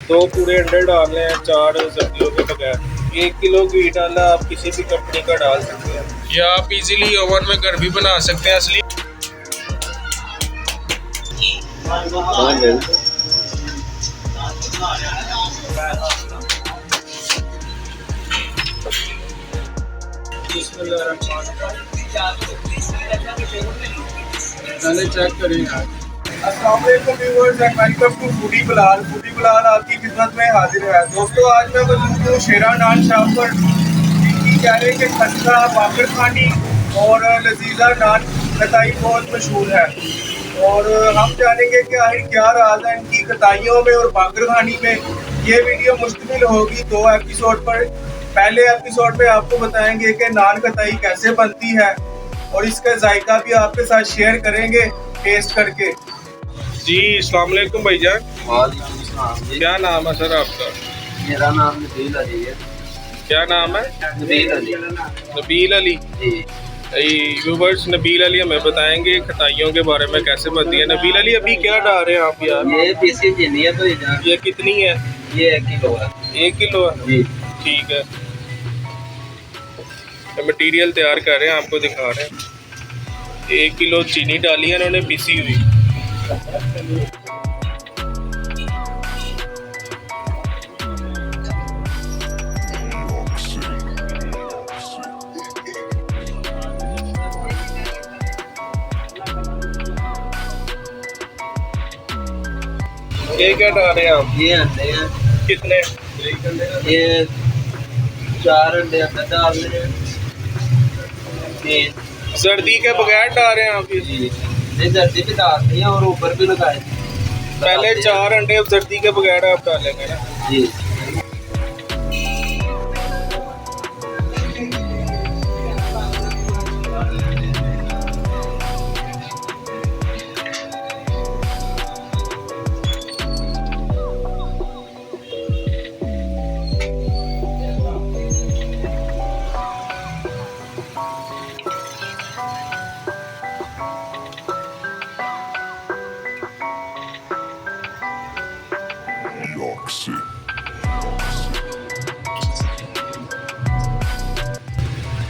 दो पूरे अंडे डालने हैं, 4 सब्जियों के बगैर। 1 किलो घी डाला, आप किसी भी कंपनी का डाल सकते हैं, या आप इजीली ओवन में घर भी बना सकते हैं। असली पहले चेक करें यार। अस्सलाम वालेकुम viewers and welcome to foodie Bilal. Foodie Bilal आपकी खिदमत में हाजिर है। दोस्तों, आज मैं मौजूद हूँ शेरा नान शॉप पर, जिनकी कहने के खस्ता, बाकर खानी और लजीजा नान कताई बहुत मशहूर है। और हम जानेंगे कि आखिर क्या राज है इनकी कताइयों में और बाकर खानी में। ये वीडियो मुश्तमिल होगी 2 एपिसोड पर। पहले एपिसोड में आपको बताएंगे कि नान कताई कैसे बनती है और इसका जायका भी आपके साथ शेयर करेंगे टेस्ट करके। जी अस्सलाम वालेकुम भाईजान। वालेकुम सलाम जी। क्या नाम है सर आपका? मेरा नाम नबील अली है। क्या नाम है? नबील अली। नबील अली जी। व्यूवर्स, नबील अली हमें बताएंगे खताइयों के बारे में कैसे बनती है। नबील अली, अभी क्या डाल रहे हैं आप यार? ये पीसी चीनी है भाई जान। ये कितनी है? ये 1 किलो है। 1 किलो है जी। ठीक है। तो मटीरियल तैयार कर रहे हैं, आपको दिखा रहे हैं। 1 किलो चीनी डाली है इन्होंने पीसी हुई। ये क्या डाल रहे हैं आप? ये अंडे हैं। कितने? ये 4 अंडे अंदर डाल रहे हैं। 3। सर्दी के बगैर डाल रहे हैं आप ये? जी। नहीं, जल्दी भी डालते हैं और ऊपर भी लगाए। पहले 4 अंडे सर्दी के बगैर आप डालेंगे ना? जी।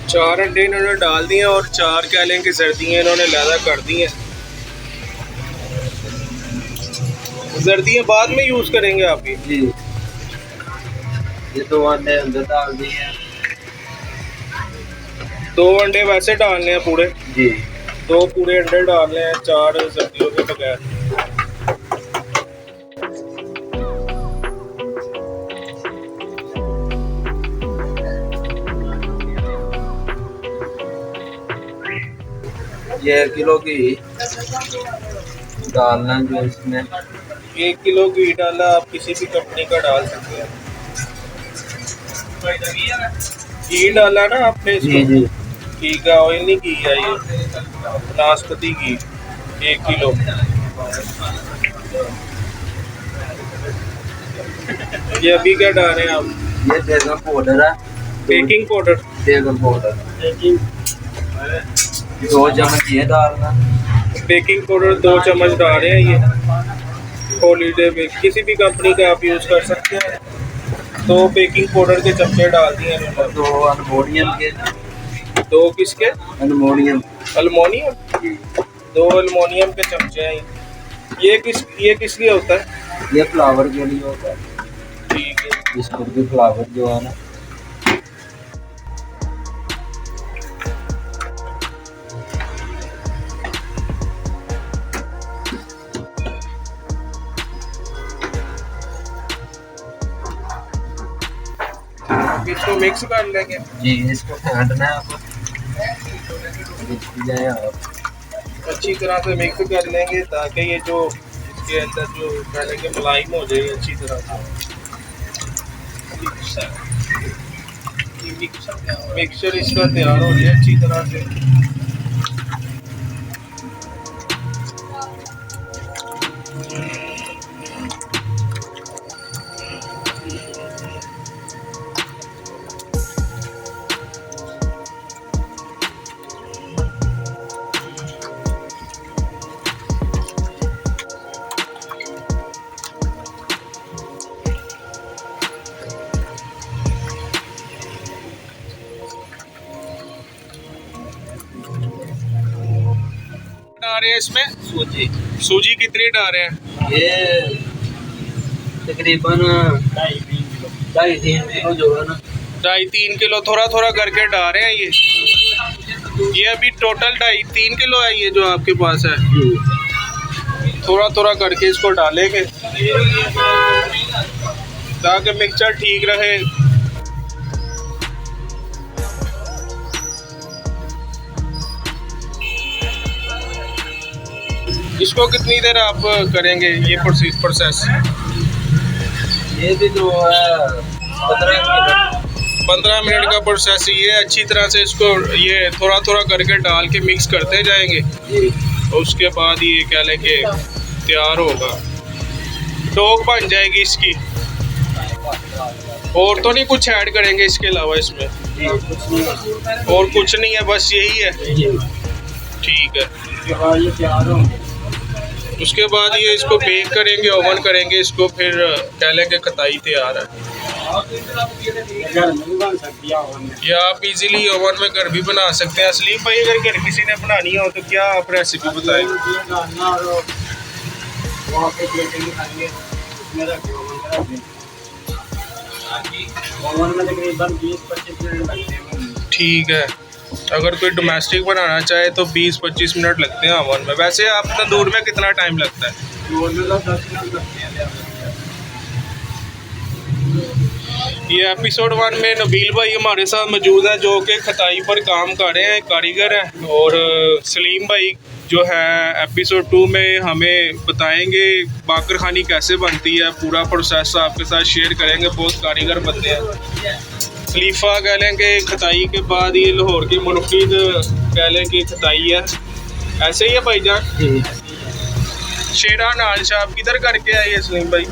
चार अंडे इन्होंने डाल दिए और 4 कह लें कि सर्दियाँ इन्होंने लैदा कर दी हैं। सर्दियाँ बाद में यूज़ करेंगे आप ये? जी। ये 2 अंडे अंदर डाल दिए हैं। 2 अंडे वैसे डालने हैं पूरे? जी। 2 पूरे अंडे डालने हैं, 4 सर्दियों के बगैर। ये 1 किलो घी डालना जो इसमें। 1 किलो घी डाला, आप किसी भी कंपनी का डाल सकते हैं। घी डाला ना आपने जी इसमें? जी। घी का ऑयल नहीं, घी है ये नाशपती घी 1 किलो। ये अभी क्या डाल रहे हैं आप? ये बेगन पाउडर है। Baking powder? बेगन पाउडर 2 चम्मच ये डालना। बेकिंग पाउडर 2 चम्मच डाल रहे हैं ये। हॉलीडे में किसी भी कंपनी का आप यूज़ कर सकते हैं। 2 बेकिंग पाउडर के चमचे डाल दिए इन्होंने। 2 अल्मोनियम के। 2 किसके? अल्मोनियम। अल्मोनियम? जी। 2 अल्मोनियम के चमचे हैं ये किस लिए होता है? ये फ्लावर के लिए होता है। ठीक है। बिस्कुट के फ्लावर जो है ना। इसको मिक्स कर लेंगे। जी। इसको फेंटना है आपको। जाए आप अच्छी तरह से मिक्स कर लेंगे ताकि ये जो इसके अंदर जो पहले के मुलायम हो जाए अच्छी तरह से। मिक्सचर इसका तैयार हो जाए अच्छी तरह से। डाल रहे हैं इसमें? सूजी सूजी कितनी डाल रहे हैं? ये तकरीबन 2.5-3 किलो जो है ना। 2.5-3 किलो थोड़ा थोड़ा करके डाल रहे हैं ये अभी टोटल 2.5-3 किलो है ये जो आपके पास है। थोड़ा थोड़ा करके इसको डालेंगे ताकि मिक्सचर ठीक रहे। इसको कितनी देर आप करेंगे ये प्रोसेस? ये भी जो है 15 मिनट का प्रोसेस ये अच्छी तरह से इसको ये थोड़ा थोड़ा करके डाल के मिक्स करते जाएंगे। और उसके बाद ये क्या लेंगे तैयार होगा, डोक बन जाएगी इसकी। और तो नहीं कुछ ऐड करेंगे इसके अलावा इसमें? और कुछ नहीं है, बस यही है। ठीक है, उसके बाद ये इसको बेक करेंगे, ओवन करेंगे इसको, फिर कह लेंगे खताई तैयार है। ये आप इजीली ओवन में घर भी बना सकते हैं। असलीम भाई अगर घर किसी ने बनानी हो तो क्या आप रेसिपी बताएंगे? ठीक है, अगर कोई डोमेस्टिक बनाना चाहे तो 20-25 मिनट लगते हैं ओवन में। वैसे आप तंदूर में कितना टाइम लगता है? ये एपिसोड 1 में नबील भाई हमारे साथ मौजूद है जो कि खताई पर काम कर रहे हैं, कारीगर हैं। और सलीम भाई जो है एपिसोड 2 में हमें बताएंगे बाकर खानी कैसे बनती है, पूरा प्रोसेस आपके साथ शेयर करेंगे। बहुत कारीगर बनते हैं। खलीफा कह लें कि खताई के बाद ये लाहौर की मुनफिद कह लें कि खताई है, ऐसे ही है भाई जान। शेरा नाल शाह किधर करके आए ये सलीम भाई?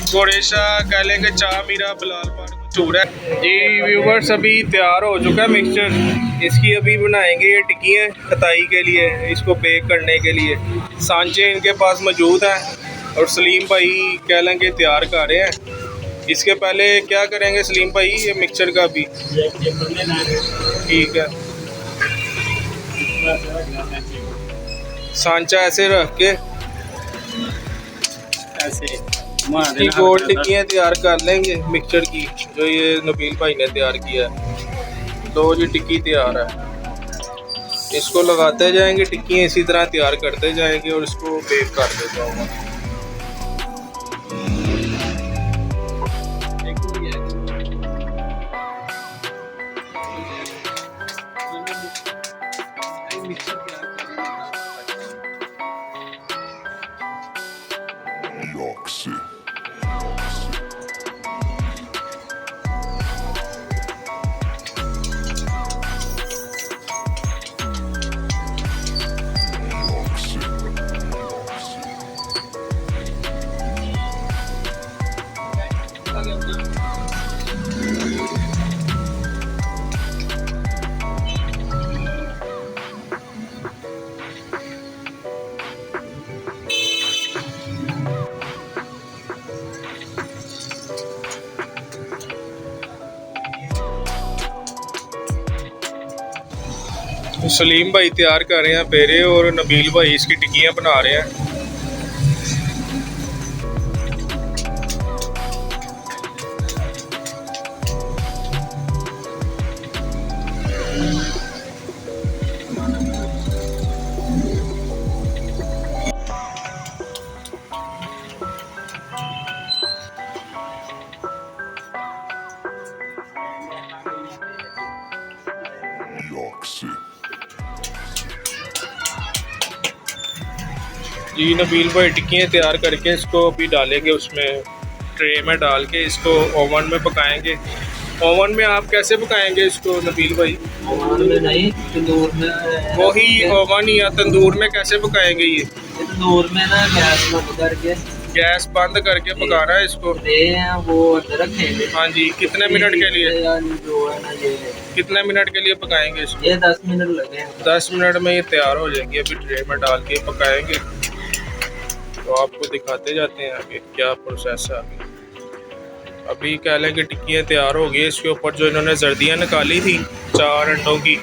गोरेशा कह लें कि चाह मीरा बिलाल पार्क मशहूर है जी। व्यूवर्स अभी तैयार हो चुका है मिक्सचर, इसकी अभी बनाएंगे ये टिक्कियाँ खताई के लिए, इसको बेक करने के लिए। सांचे इनके पास मौजूद हैं और सलीम भाई कह लें कि तैयार कर रहे हैं। इसके पहले क्या करेंगे सलीम भाई ये मिक्सचर का भी? ठीक है, सांचा ऐसे रख के गोल टिक्कियाँ तैयार कर लेंगे मिक्सचर की, जो ये नबील भाई ने तैयार किया है। तो ये टिक्की तैयार है, इसको लगाते जाएंगे, टिक्कियाँ इसी तरह तैयार करते जाएंगे और इसको बेक कर देता हूँ। सलीम भाई तैयार कर रहे हैं पेरे और नबील भाई इसकी टिक्कियाँ बना रहे हैं। जी नबील भाई टिक्कियाँ तैयार करके इसको अभी डालेंगे उसमें ट्रे में डाल के इसको ओवन में पकाएंगे। ओवन में आप कैसे पकाएंगे इसको नबील भाई? ओवन में नहीं, तंदूर में। वही ओवन या तंदूर में कैसे पकाएंगे ये? तंदूर में ना गैस बंद करके पकाना है इसको। वो अंदर रखेंगे। हाँ जी, कितने मिनट के लिए? जो है ना ये कितने मिनट के लिए पकाएंगे इसको? ये 10 मिनट लगेंगे। 10 मिनट में ये तैयार हो जाएगी। अभी ट्रे में डाल के पकाएंगे तो आपको दिखाते जाते हैं आगे क्या प्रोसेस है। अभी कह लें कि टिक्कियाँ तैयार हो गई। इसके ऊपर जो इन्होंने जर्दियाँ निकाली थी 4 अंडों की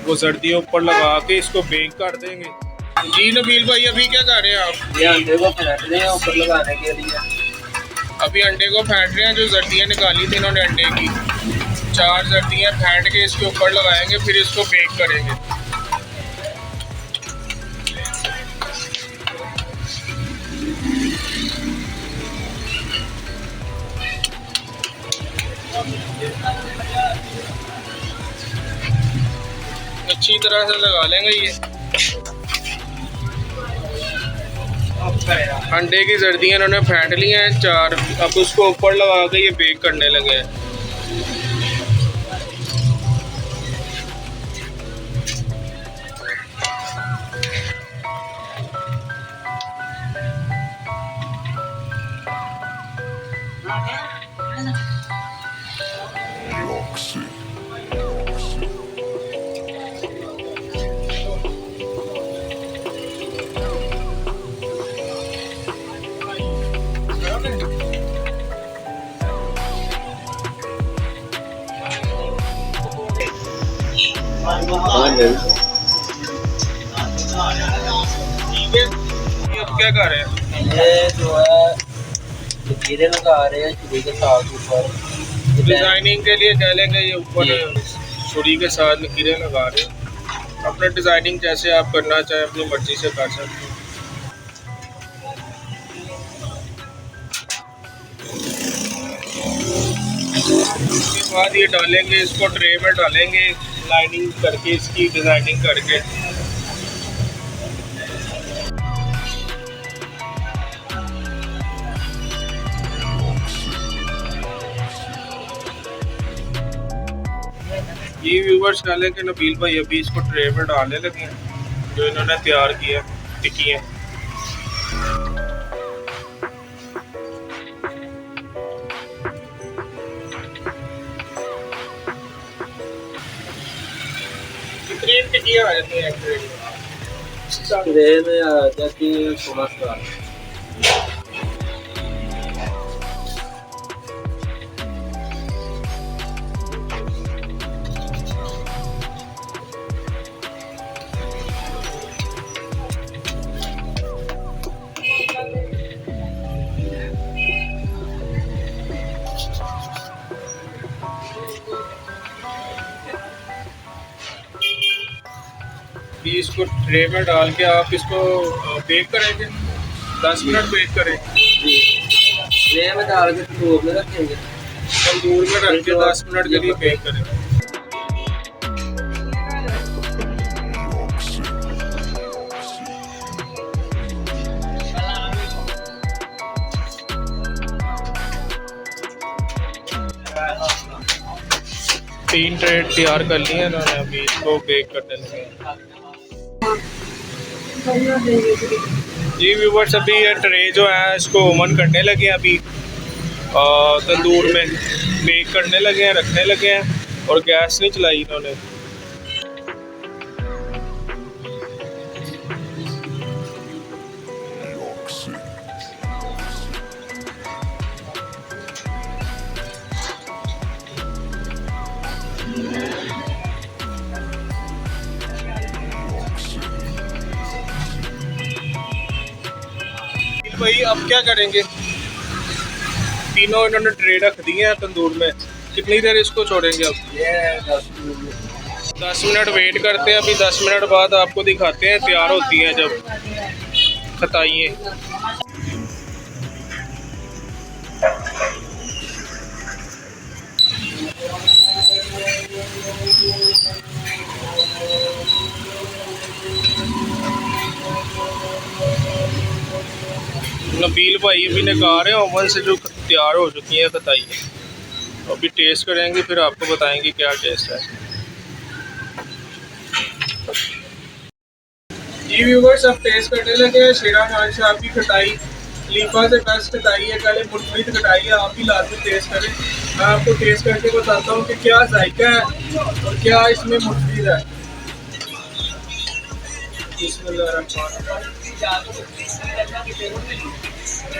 वो सर्दियों ऊपर लगा के इसको बेक कर देंगे। जी नबील भाई अभी क्या कर रहे हैं आप? ये अंडे को फेंट रहे हैं ऊपर लगाने के लिए। अभी अंडे को फेंट रहे हैं, जो जर्दियाँ निकाली थी इन्होंने अंडे की, 4 जर्दियाँ फेंट के इसके ऊपर लगाएंगे, फिर इसको बेक करेंगे। अच्छी तरह से लगा लेंगे ये अंडे की जर्दियाँ इन्होंने फेंट ली हैं 4, अब उसको ऊपर लगा के ये बेक करने लगे हैं। ठीक है, ये अब क्या कर रहे हैं? ये जो है लकीरें लगा रहे हैं छुरी के साथ ऊपर। डिजाइनिंग के लिए कह लेंगे, ये ऊपर छुरी के साथ लकीरें लगा रहे हैं। अपना डिजाइनिंग जैसे आप करना चाहें अपनी मर्जी से कर सकते हैं। उसके बाद ये डालेंगे, इसको ट्रे में डालेंगे लाइनिंग करके, इसकी डिजाइनिंग करके। ये व्यूवर्स डाले कि नबील भाई अभी इसको ट्रे में डालने लगे हैं जो इन्होंने तैयार किया टिक्की है। कितनी टिक्कियाँ आ जाती हैं ट्रे में? ट्रे में आ जाती 16 इसको ट्रे में डाल के आप इसको बेक करेंगे, 10 मिनट बेक करें। ट्रे में डाल के तंदूर में रखेंगे, तंदूर में रख के 10 मिनट के लिए बेक करें। तीन ट्रे तैयार कर लिए इन्होंने, अभी इसको बेक करने लगे। जी व्यूवर्स अभी ये ट्रे जो है इसको ओवन करने लगे हैं, अभी तंदूर में बेक करने लगे हैं, रखने लगे हैं, और गैस नहीं चलाई इन्होंने। भाई अब क्या करेंगे? तीनों इन्होंने ट्रे रख दिए हैं तंदूर में, कितनी देर इसको छोड़ेंगे? अब ये 10 मिनट वेट करते हैं। अभी 10 मिनट बाद आपको दिखाते हैं तैयार होती हैं जब खताइए। नबील भाई अभी निकाल रहे हैं ओवन से जो तैयार हो चुकी है खताई, अभी टेस्ट करेंगे फिर आपको बताएंगे क्या टेस्ट है। जी व्यूवर्स अब टेस्ट करने लगे हैं शेरा खान साहब की खटाई। लीफा से बेस्ट खटाई है, पहले मुनफरिद खटाई है, आप भी लाजमी टेस्ट करें। मैं आपको टेस्ट करके बताता हूँ कि क्या जायका है और क्या इसमें मुनफरिद है।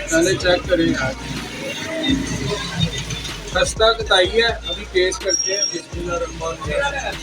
पहले चेक करें यार, खस्ता खताई है, अभी टेस्ट करते हैं। बिस्मिल्लाह रहमान रहीम।